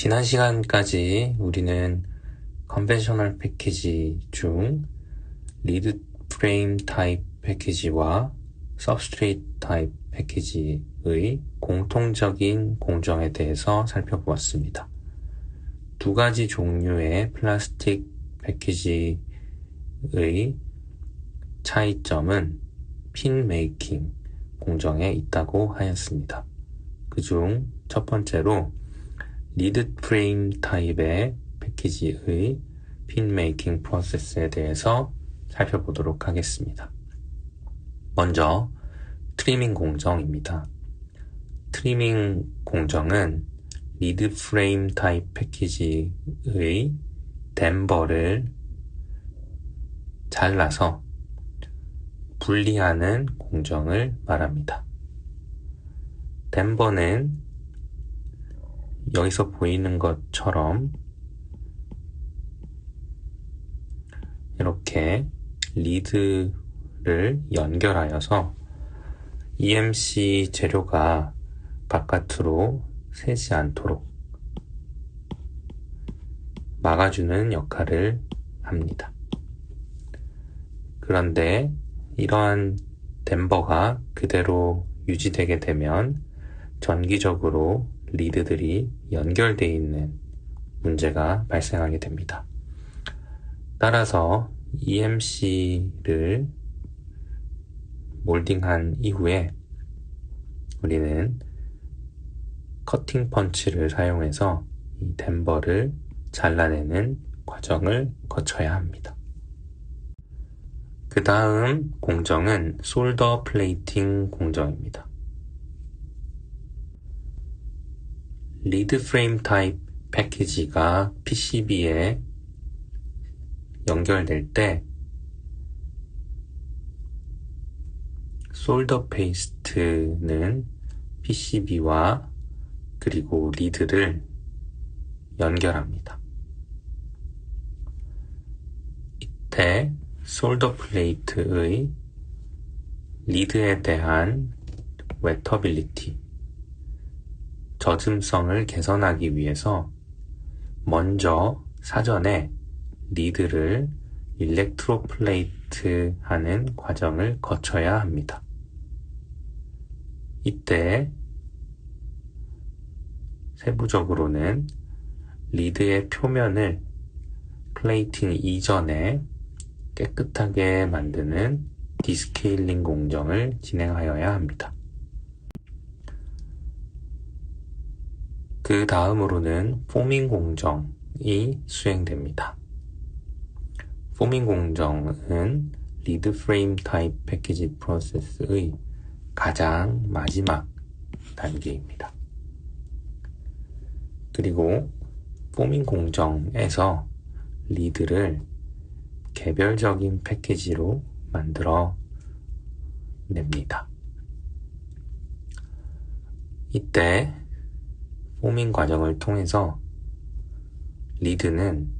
지난 시간까지 우리는 컨벤셔널 패키지 중 리드 프레임 타입 패키지와 서브스트레이트 타입 패키지의 공통적인 공정에 대해서 살펴보았습니다. 두 가지 종류의 플라스틱 패키지의 차이점은 핀 메이킹 공정에 있다고 하였습니다. 그중 첫 번째로 리드 프레임 타입의 패키지의 핀 메이킹 프로세스에 대해서 살펴보도록 하겠습니다. 먼저 트리밍 공정입니다. 트리밍 공정은 리드 프레임 타입 패키지의 댐버를 잘라서 분리하는 공정을 말합니다. 댐버는 여기서 보이는 것처럼 이렇게 리드를 연결하여서 EMC 재료가 바깥으로 새지 않도록 막아주는 역할을 합니다. 그런데 이러한 댐버가 그대로 유지되게 되면 전기적으로 리드들이 연결되어 있는 문제가 발생하게 됩니다. 따라서 EMC를 몰딩한 이후에 우리는 커팅 펀치를 사용해서 이 댐버를 잘라내는 과정을 거쳐야 합니다. 그 다음 공정은 솔더 플레이팅 공정입니다. 리드 프레임 타입 패키지가 PCB에 연결될 때 솔더 페이스트는 PCB와 그리고 리드를 연결합니다. 이때 솔더 플레이트의 리드에 대한 웨터빌리티, 젖음성을 개선하기 위해서 먼저 사전에 리드를 일렉트로플레이트 하는 과정을 거쳐야 합니다. 이때 세부적으로는 리드의 표면을 플레이팅 이전에 깨끗하게 만드는 디스케일링 공정을 진행하여야 합니다. 그 다음으로는 포밍 공정이 수행됩니다. 포밍 공정은 리드 프레임 타입 패키지 프로세스의 가장 마지막 단계입니다. 그리고 포밍 공정에서 리드를 개별적인 패키지로 만들어 냅니다. 이때 포밍 과정을 통해서 리드는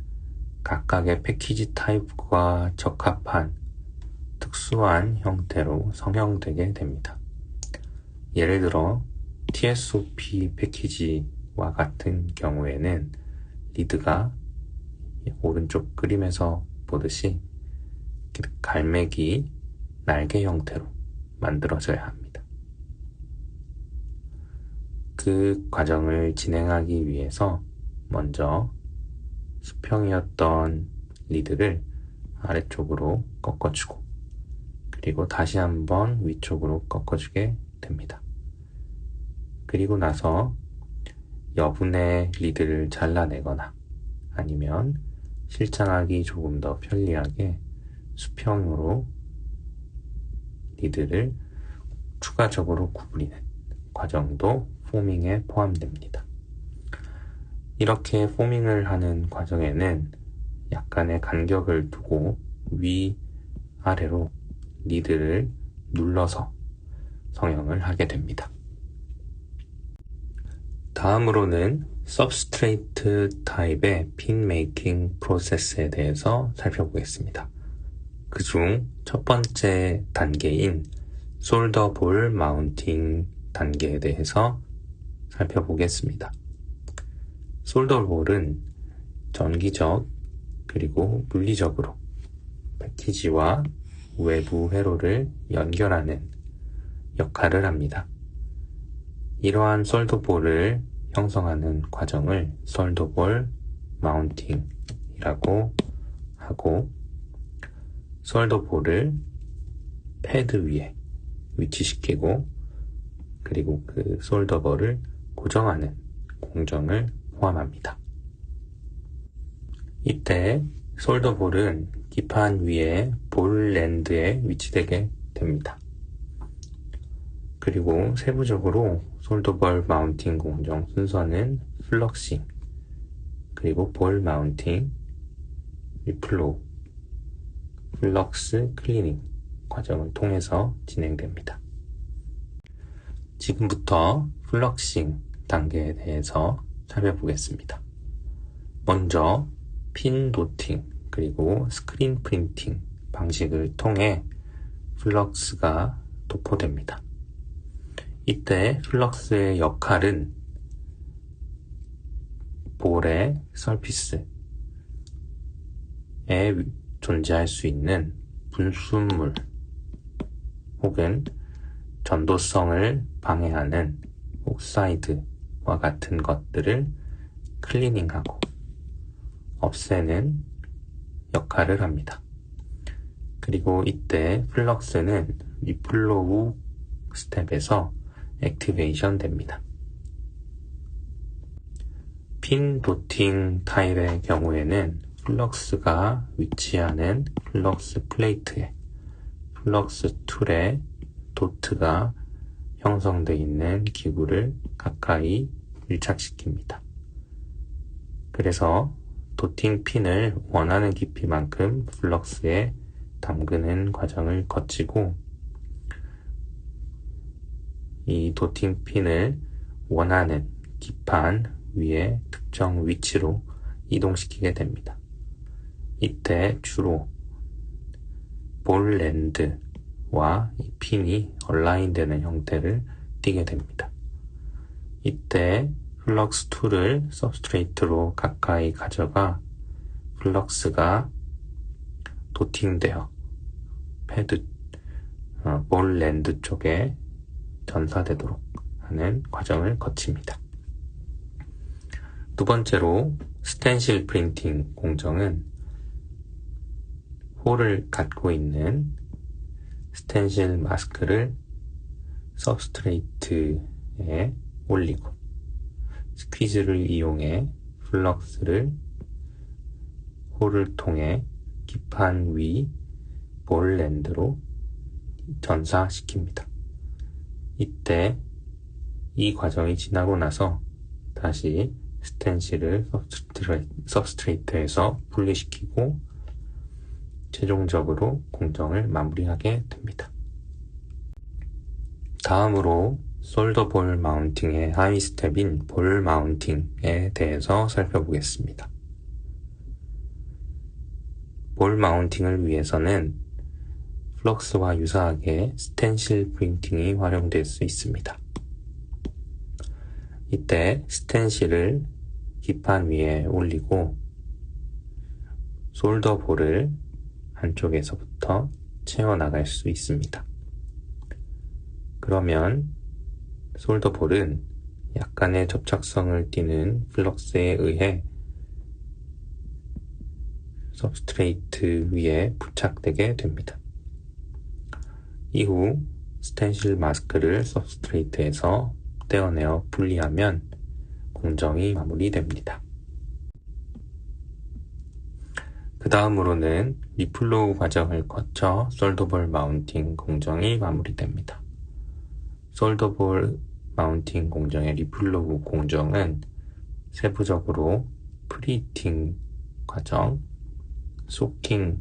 각각의 패키지 타입과 적합한 특수한 형태로 성형되게 됩니다. 예를 들어 TSOP 패키지와 같은 경우에는 리드가 오른쪽 그림에서 보듯이 갈매기 날개 형태로 만들어져야 합니다. 그 과정을 진행하기 위해서 먼저 수평이었던 리드를 아래쪽으로 꺾어주고 그리고 다시 한번 위쪽으로 꺾어주게 됩니다. 그리고 나서 여분의 리드를 잘라내거나 아니면 실장하기 조금 더 편리하게 수평으로 리드를 추가적으로 구부리는 과정도 포밍에 포함됩니다. 이렇게 포밍을 하는 과정에는 약간의 간격을 두고 위아래로 리드를 눌러서 성형을 하게 됩니다. 다음으로는 서브스트레이트 타입의 핀 메이킹 프로세스에 대해서 살펴보겠습니다. 그중 첫 번째 단계인 솔더 볼 마운팅 단계에 대해서 살펴보겠습니다. 솔더볼은 전기적 그리고 물리적으로 패키지와 외부 회로를 연결하는 역할을 합니다. 이러한 솔더볼을 형성하는 과정을 솔더볼 마운팅이라고 하고, 솔더볼을 패드 위에 위치시키고 그리고 그 솔더볼을 고정하는 공정을 포함합니다. 이때 솔더볼은 기판 위에 볼 랜드에 위치되게 됩니다. 그리고 세부적으로 솔더볼 마운팅 공정 순서는 플럭싱, 그리고 볼 마운팅, 리플로우, 플럭스 클리닝 과정을 통해서 진행됩니다. 지금부터 플럭싱 단계에 대해서 살펴보겠습니다. 먼저 핀 도팅 그리고 스크린 프린팅 방식을 통해 플럭스가 도포됩니다. 이때 플럭스의 역할은 볼의 서피스에 존재할 수 있는 분수물 혹은 전도성을 방해하는 옥사이드와 같은 것들을 클리닝하고 없애는 역할을 합니다. 그리고 이때 플럭스는 리플로우 스텝에서 액티베이션 됩니다. 핀 도팅 타입의 경우에는 플럭스가 위치하는 플럭스 플레이트에 플럭스 툴에 도트가 형성되어 있는 기구를 가까이 밀착시킵니다. 그래서 도팅 핀을 원하는 깊이만큼 플럭스에 담그는 과정을 거치고, 이 도팅 핀을 원하는 기판 위에 특정 위치로 이동시키게 됩니다. 이때 주로 볼 랜드와 이 핀이 얼라인되는 형태를 띠게 됩니다. 이때 플럭스 툴을 서브스트레이트로 가까이 가져가 플럭스가 도팅되어 패드 볼 랜드 쪽에 전사되도록 하는 과정을 거칩니다. 두 번째로 스텐실 프린팅 공정은 홀을 갖고 있는 스텐실 마스크를 서브스트레이트에 올리고 스퀴즈를 이용해 플럭스를 홀을 통해 기판 위 볼 랜드로 전사시킵니다. 이때 이 과정이 지나고 나서 다시 스텐실을 서브스트레이트에서 분리시키고 최종적으로 공정을 마무리하게 됩니다. 다음으로 솔더볼 마운팅의 하위 스텝인 볼 마운팅에 대해서 살펴보겠습니다. 볼 마운팅을 위해서는 플럭스와 유사하게 스텐실 프린팅이 활용될 수 있습니다. 이때 스텐실을 기판 위에 올리고 솔더볼을 한쪽에서부터 채워나갈 수 있습니다. 그러면 솔더볼은 약간의 접착성을 띠는 플럭스에 의해 서브스트레이트 위에 부착되게 됩니다. 이후 스텐실 마스크를 서브스트레이트에서 떼어내어 분리하면 공정이 마무리됩니다. 그 다음으로는 리플로우 과정을 거쳐 솔더볼 마운팅 공정이 마무리됩니다. 솔더볼 마운팅 공정의 리플로우 공정은 세부적으로 프리팅 과정, 소킹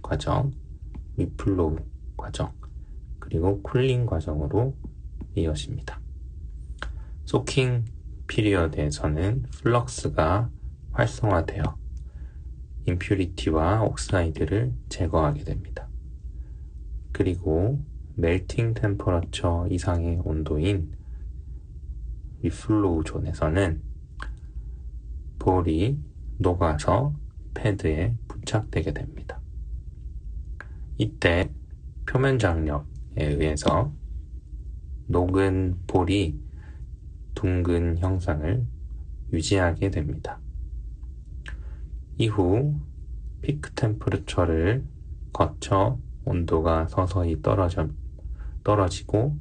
과정, 리플로우 과정, 그리고 쿨링 과정으로 이어집니다. 소킹 피리어드에서는 플럭스가 활성화되어 임퓨리티와 옥사이드를 제거하게 됩니다. 그리고 멜팅 템퍼러처 이상의 온도인 리플로우 존에서는 볼이 녹아서 패드에 부착되게 됩니다. 이때 표면 장력에 의해서 녹은 볼이 둥근 형상을 유지하게 됩니다. 이후 피크 템퍼러처를 거쳐 온도가 서서히 떨어지고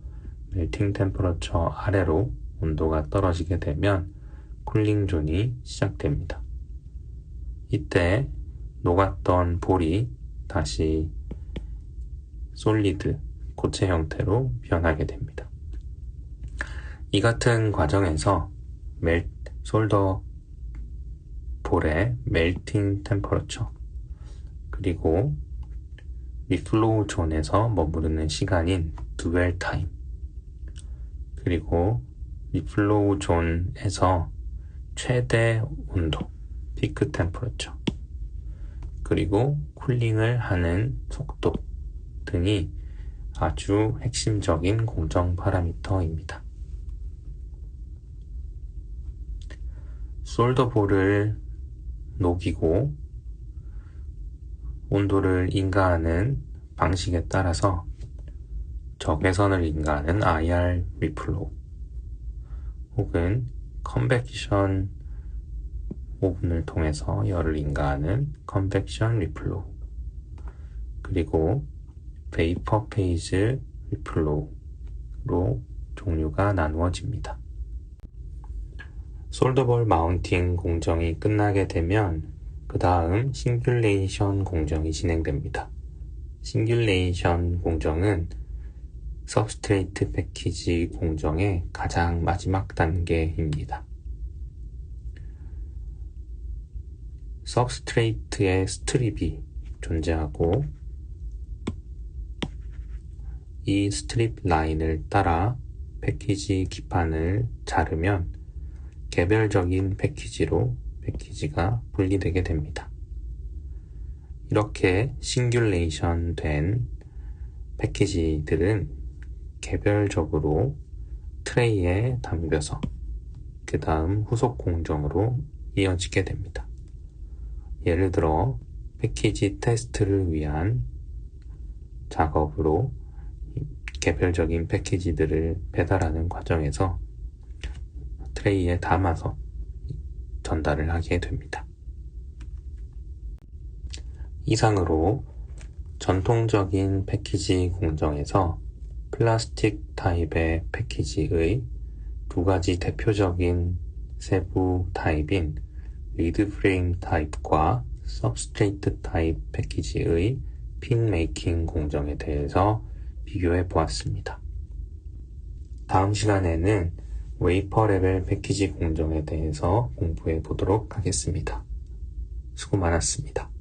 멜팅 템퍼러처 아래로 온도가 떨어지게 되면 쿨링 존이 시작됩니다. 이때 녹았던 볼이 다시 솔리드, 고체 형태로 변하게 됩니다. 이 같은 과정에서 솔더 볼의 멜팅 템퍼러처 그리고 리플로우 존에서 머무르는 시간인 드웰 타임 그리고 리플로우 존에서 최대 온도, 피크 템퍼러처 그리고 쿨링을 하는 속도 등이 아주 핵심적인 공정 파라미터입니다. 솔더볼을 녹이고 온도를 인가하는 방식에 따라서 적외선을 인가하는 IR 리플로우 혹은 컨벡션 오븐을 통해서 열을 인가하는 컨벡션 리플로우 그리고 베이퍼 페이즈 리플로우로 종류가 나누어집니다. 솔더볼 마운팅 공정이 끝나게 되면 그 다음 싱귤레이션 공정이 진행됩니다. 싱귤레이션 공정은 서브스트레이트 패키지 공정의 가장 마지막 단계입니다. 서브스트레이트에 스트립이 존재하고 이 스트립 라인을 따라 패키지 기판을 자르면 개별적인 패키지로 패키지가 분리되게 됩니다. 이렇게 싱귤레이션 된 패키지들은 개별적으로 트레이에 담겨서 그 다음 후속 공정으로 이어지게 됩니다. 예를 들어 패키지 테스트를 위한 작업으로 개별적인 패키지들을 배달하는 과정에서 트레이에 담아서 전달을 하게 됩니다. 이상으로 전통적인 패키지 공정에서 플라스틱 타입의 패키지의 두 가지 대표적인 세부 타입인 리드 프레임 타입과 서브스트레이트 타입 패키지의 핀 메이킹 공정에 대해서 비교해 보았습니다. 다음 시간에는 웨이퍼 레벨 패키지 공정에 대해서 공부해 보도록 하겠습니다. 수고 많았습니다.